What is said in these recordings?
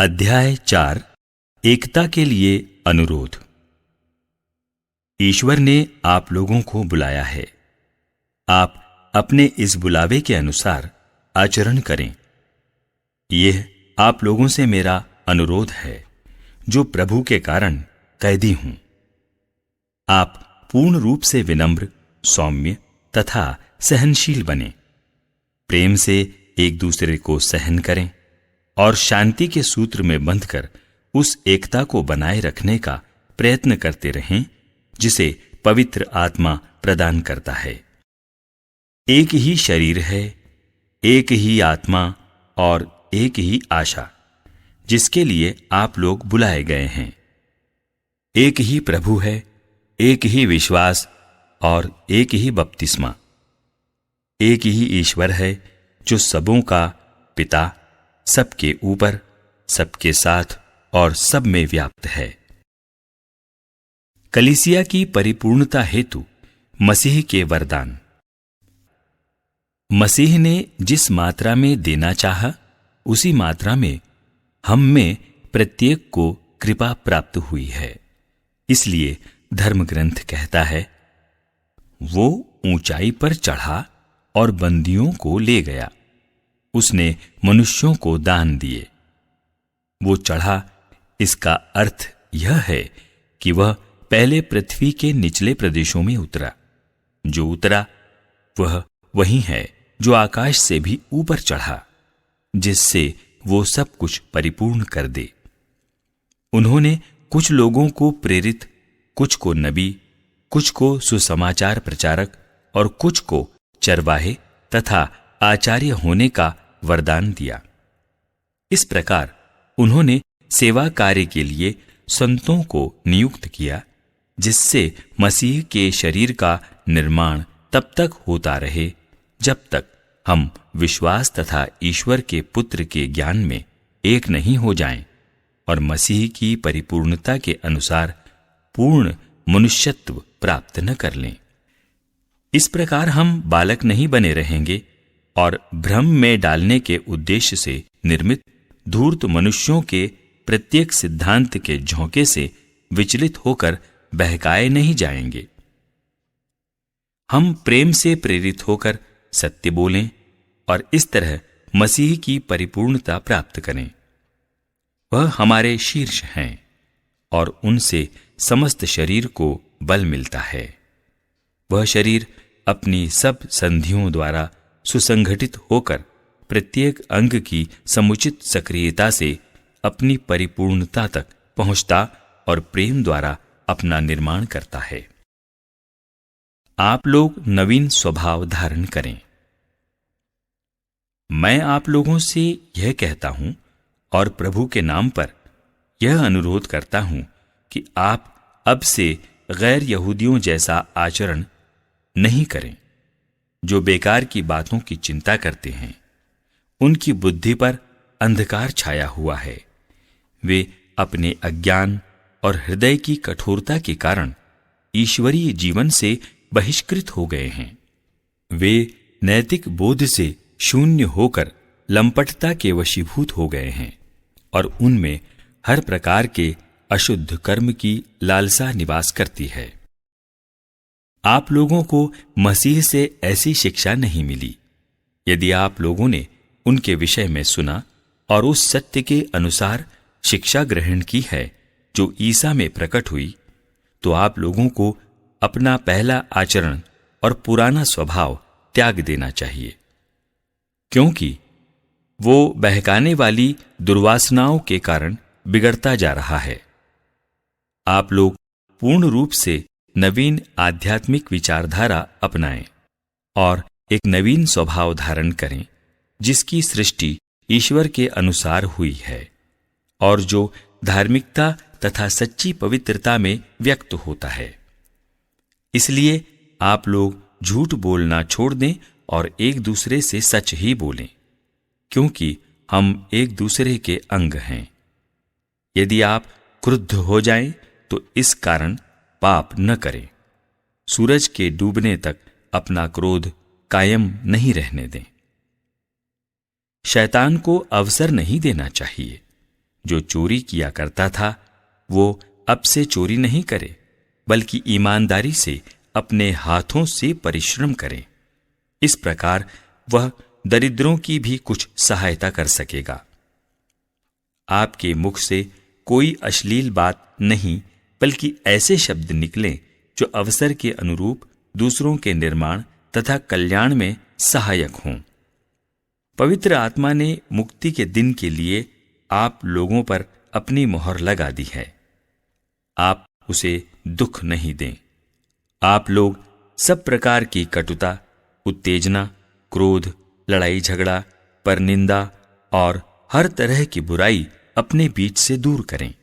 अध्याय 4 एकता के लिए अनुरोध। ईश्वर ने आप लोगों को बुलाया है। आप अपने इस बुलावे के अनुसार आचरण करें। यह आप लोगों से मेरा अनुरोध है, जो प्रभु के कारण कैदी हूं। आप पूर्ण रूप से विनम्र, सौम्य तथा सहनशील बने। प्रेम से एक दूसरे को सहन करें और शांति के सूत्र में बंधकर उस एकता को बनाए रखने का प्रयत्न करते रहें जिसे पवित्र आत्मा प्रदान करता है। एक ही शरीर है, एक ही आत्मा और एक ही आशा, जिसके लिए आप लोग बुलाए गए हैं। एक ही प्रभु है, एक ही विश्वास और एक ही बपतिस्मा। एक ही ईश्वर है जो सबों का पिता, सबके ऊपर, सबके साथ और सब में व्याप्त है। कलीसिया की परिपूर्णता हेतु मसीह के वरदान। मसीह ने जिस मात्रा में देना चाहा, उसी मात्रा में हम में प्रत्येक को कृपा प्राप्त हुई है। इसलिए धर्म ग्रंथ कहता है, वो ऊंचाई पर चढ़ा और बंदियों को ले गया, उसने मनुष्यों को दान दिए। वो चढ़ा, इसका अर्थ यह है कि वह पहले पृथ्वी के निचले प्रदेशों में उतरा। जो उतरा वह वही है जो आकाश से भी ऊपर चढ़ा, जिससे वो सब कुछ परिपूर्ण कर दे। उन्होंने कुछ लोगों को प्रेरित, कुछ को नबी, कुछ को सुसमाचार प्रचारक और कुछ को चरवाहे तथा आचार्य होने का वरदान दिया। इस प्रकार उन्होंने सेवा कार्य के लिए संतों को नियुक्त किया, जिससे मसीह के शरीर का निर्माण तब तक होता रहे जब तक हम विश्वास तथा ईश्वर के पुत्र के ज्ञान में एक नहीं हो जाएं और मसीह की परिपूर्णता के अनुसार पूर्ण मनुष्यत्व प्राप्त न कर लें। इस प्रकार हम बालक नहीं बने रहेंगे और भ्रम में डालने के उद्देश्य से निर्मित धूर्त मनुष्यों के प्रत्येक सिद्धांत के झोंके से विचलित होकर बहकाए नहीं जाएंगे। हम प्रेम से प्रेरित होकर सत्य बोलें और इस तरह मसीह की परिपूर्णता प्राप्त करें। वह हमारे शीर्ष हैं और उनसे समस्त शरीर को बल मिलता है। वह शरीर अपनी सब संधियों द्वारा सुसंगठित होकर प्रत्येक अंग की समुचित सक्रियता से अपनी परिपूर्णता तक पहुंचता और प्रेम द्वारा अपना निर्माण करता है। आप लोग नवीन स्वभाव धारण करें। मैं आप लोगों से यह कहता हूं और प्रभु के नाम पर यह अनुरोध करता हूं कि आप अब से गैर यहूदियों जैसा आचरण नहीं करें, जो बेकार की बातों की चिंता करते हैं। उनकी बुद्धि पर अंधकार छाया हुआ है। वे अपने अज्ञान और हृदय की कठोरता के कारण ईश्वरीय जीवन से बहिष्कृत हो गए हैं। वे नैतिक बोध से शून्य होकर लंपटता के वशीभूत हो गए हैं और उनमें हर प्रकार के अशुद्ध कर्म की लालसा निवास करती है। आप लोगों को मसीह से ऐसी शिक्षा नहीं मिली। यदि आप लोगों ने उनके विषय में सुना और उस सत्य के अनुसार शिक्षा ग्रहण की है जो ईसा में प्रकट हुई, तो आप लोगों को अपना पहला आचरण और पुराना स्वभाव त्याग देना चाहिए, क्योंकि वो बहकाने वाली दुर्वासनाओं के कारण बिगड़ता जा रहा है। आप लोग पूर्ण रूप से नवीन आध्यात्मिक विचारधारा अपनाएं और एक नवीन स्वभाव धारण करें, जिसकी सृष्टि ईश्वर के अनुसार हुई है और जो धार्मिकता तथा सच्ची पवित्रता में व्यक्त होता है। इसलिए आप लोग झूठ बोलना छोड़ दें और एक दूसरे से सच ही बोलें, क्योंकि हम एक दूसरे के अंग हैं। यदि आप क्रुद्ध हो जाएं तो इस कारण पाप न करें। सूरज के डूबने तक अपना क्रोध कायम नहीं रहने दें। शैतान को अवसर नहीं देना चाहिए। जो चोरी किया करता था वो अब से चोरी नहीं करे, बल्कि ईमानदारी से अपने हाथों से परिश्रम करे। इस प्रकार वह दरिद्रों की भी कुछ सहायता कर सकेगा। आपके मुख से कोई अश्लील बात नहीं, बल्कि ऐसे शब्द निकलें जो अवसर के अनुरूप दूसरों के निर्माण तथा कल्याण में सहायक हों। पवित्र आत्मा ने मुक्ति के दिन के लिए आप लोगों पर अपनी मोहर लगा दी है। आप उसे दुख नहीं दें। आप लोग सब प्रकार की कटुता, उत्तेजना, क्रोध, लड़ाई झगड़ा, परनिंदा और हर तरह की बुराई अपने बीच से दूर करें।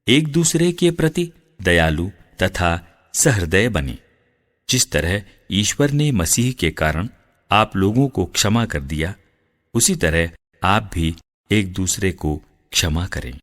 एक दूसरे के प्रति दयालु तथा सहृदय बने, जिस तरह ईश्वर ने मसीह के कारण आप लोगों को क्षमा कर दिया, उसी तरह आप भी एक दूसरे को क्षमा करें।